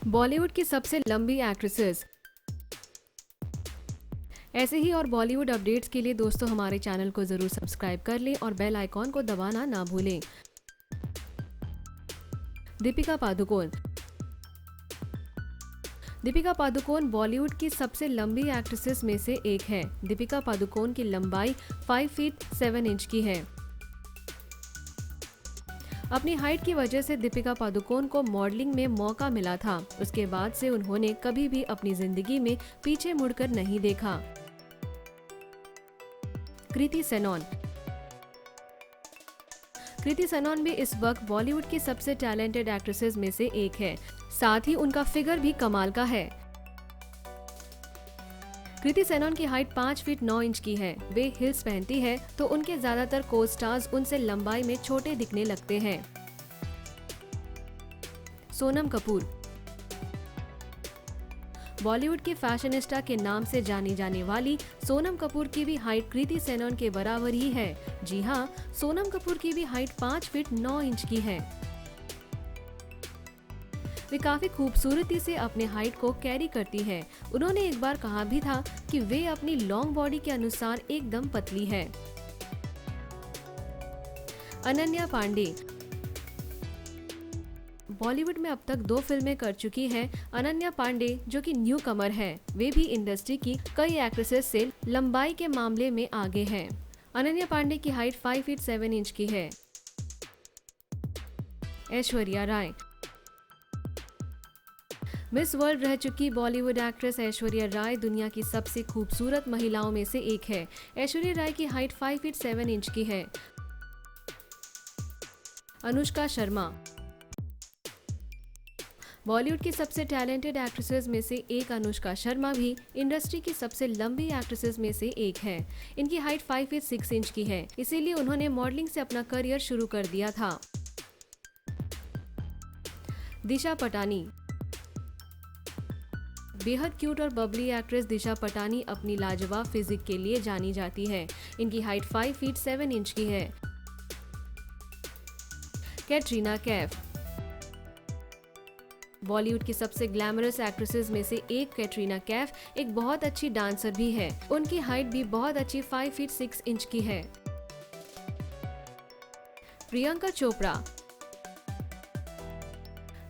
बॉलीवुड की सबसे लंबी एक्ट्रेसेस। ऐसे ही और बॉलीवुड अपडेट्स के लिए दोस्तों हमारे चैनल को जरूर सब्सक्राइब कर लें और बेल आइकॉन को दबाना ना भूलें। दीपिका पादुकोण। दीपिका पादुकोण बॉलीवुड की सबसे लंबी एक्ट्रेसेस में से एक है। दीपिका पादुकोण की लंबाई 5 फीट 7 इंच की है। अपनी हाइट की वजह से दीपिका पादुकोण को मॉडलिंग में मौका मिला था। उसके बाद से उन्होंने कभी भी अपनी जिंदगी में पीछे मुड़कर नहीं देखा। कृति सेनन। कृति सेनन भी इस वक्त बॉलीवुड की सबसे टैलेंटेड एक्ट्रेसेस में से एक है। साथ ही उनका फिगर भी कमाल का है। कृति सेनन की हाइट 5 फीट 9 इंच की है। वे हिल्स पहनती है तो उनके ज्यादातर को स्टार्स उनसे लंबाई में छोटे दिखने लगते हैं। सोनम कपूर। बॉलीवुड के फैशनिस्टा के नाम से जानी जाने वाली सोनम कपूर की भी हाइट कृति सेनन के बराबर ही है। जी हाँ, सोनम कपूर की भी हाइट 5 फीट 9 इंच की है। वे काफी खूबसूरती से अपने हाइट को कैरी करती है। उन्होंने एक बार कहा भी था कि वे अपनी लॉन्ग बॉडी के अनुसार एकदम पतली है। अनन्या पांडे। बॉलीवुड में अब तक 2 फिल्में कर चुकी है अनन्या पांडे, जो कि न्यू कमर है। वे भी इंडस्ट्री की कई एक्ट्रेसेस से लंबाई के मामले में आगे हैं। अनन्या पांडे की हाइट 5 फीट 7 इंच की है। ऐश्वर्या राय। मिस वर्ल्ड रह चुकी बॉलीवुड एक्ट्रेस ऐश्वर्या राय दुनिया की सबसे खूबसूरत महिलाओं में से एक है। ऐश्वर्या राय की हाइट 5 फीट 7 इंच की है। अनुष्का शर्मा। बॉलीवुड की सबसे टैलेंटेड एक्ट्रेसेस में से एक अनुष्का शर्मा भी इंडस्ट्री की सबसे लंबी एक्ट्रेसेस में से एक है। इनकी हाइट 5 फीट 6 इंच की है, इसीलिए उन्होंने मॉडलिंग से अपना करियर शुरू कर दिया था। दिशा पटानी। बेहद क्यूट और बबली एक्ट्रेस दिशा पटानी अपनी लाजवाब फिजिक के लिए जानी जाती है। इनकी हाइट 5 फीट 7 इंच की है। कैटरीना कैफ। बॉलीवुड की सबसे ग्लैमरस एक्ट्रेसेस में से एक कैटरीना कैफ एक बहुत अच्छी डांसर भी है। उनकी हाइट भी बहुत अच्छी 5 फीट 6 इंच की है। प्रियंका चोपड़ा।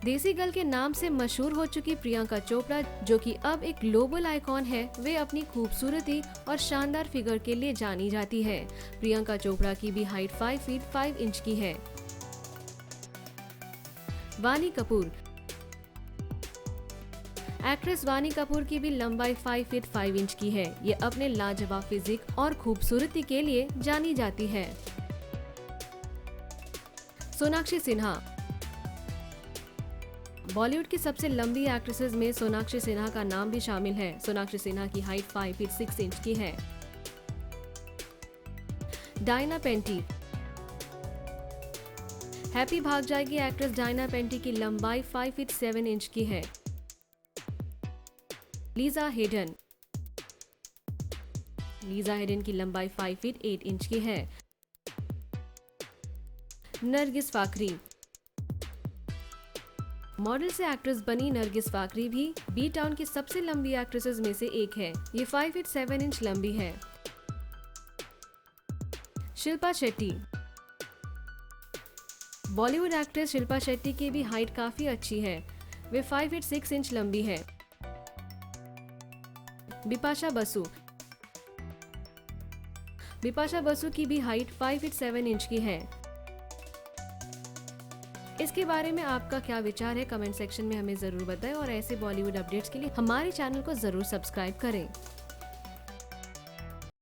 देसी गर्ल के नाम से मशहूर हो चुकी प्रियंका चोपड़ा, जो कि अब एक ग्लोबल आइकॉन है, वे अपनी खूबसूरती और शानदार फिगर के लिए जानी जाती है। प्रियंका चोपड़ा की भी हाइट 5 फीट 5 इंच की है। वानी कपूर। एक्ट्रेस वानी कपूर की भी लंबाई 5 फीट 5 इंच की है। ये अपने लाजवाब फिजिक और खूबसूरती के लिए जानी जाती है। सोनाक्षी सिन्हा। बॉलीवुड की सबसे लंबी एक्ट्रेसेस में सोनाक्षी सिन्हा का नाम भी शामिल है। सोनाक्षी सिन्हा की हाइट 5 फीट 6 इंच की है। डायना पेंटी। हैप्पी भाग जाएगी एक्ट्रेस डायना पेंटी की लंबाई 5 फीट 7 इंच की है। Lisa Hayden. लीजा हेडन की लंबाई 5 फीट 8 इंच की है। नरगिस फाकरी। मॉडल से एक्ट्रेस बनी नरगिस फाकरी भी बी टाउन की सबसे लंबी एक्ट्रेसेस में से एक है। ये 5 फीट 7 इंच लंबी है। शिल्पा शेट्टी। बॉलीवुड एक्ट्रेस शिल्पा शेट्टी की भी हाइट काफी अच्छी है। वे 5 फीट 6 इंच लंबी है। बिपाशा बसु। बिपाशा बसु की भी हाइट 5 फीट 7 इंच की है। इसके बारे में आपका क्या विचार है, कमेंट सेक्शन में हमें जरूर बताएं और ऐसे बॉलीवुड अपडेट्स के लिए हमारे चैनल को जरूर सब्सक्राइब करें।